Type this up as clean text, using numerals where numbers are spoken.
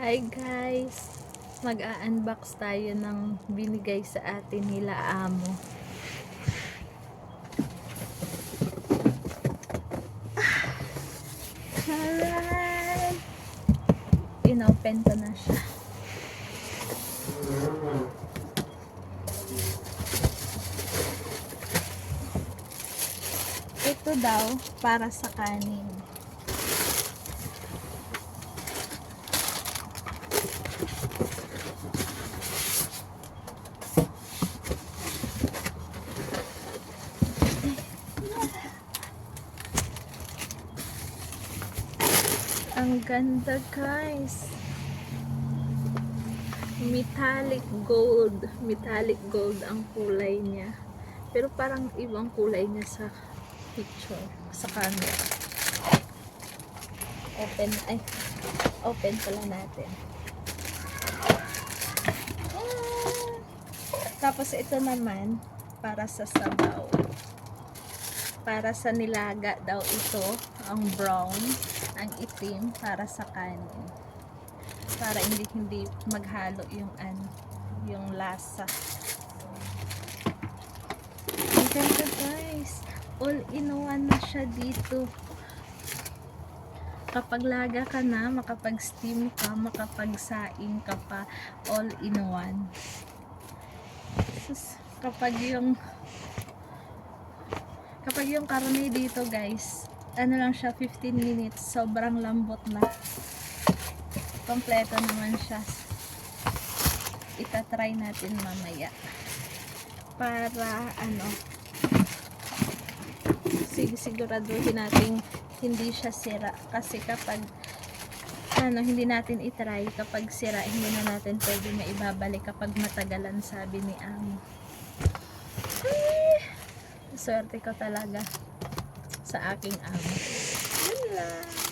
Hi guys! Mag-a-unbox tayo ng binigay sa atin nila amo. Alright! Inopen ko na siya. Ito daw para sa kanin. Ang ganda guys, metallic gold ang kulay niya, pero parang ibang kulay niya sa picture, sa camera. Open pala natin. Tapos ito naman para sa sabaw, para sa nilaga daw ito, ang brown, ang itim para sa kanin, para hindi maghalo yung lasa. Ang ganda guys, all in one na siya dito. Kapag laga ka na, makapag-steam ka, makapag-saing ka pa, all in one. Kapag yung karne dito guys, ano lang siya, 15 minutes, sobrang lambot na, kompleto naman siya. Itatry natin mamaya para siguraduhin natin hindi siya sira, kasi kapag hindi natin itry, kapag sira, hindi na natin pwede maibabalik kapag matagalan, sabi ni amo. Swerte ko talaga sa aking amo. Yun lang.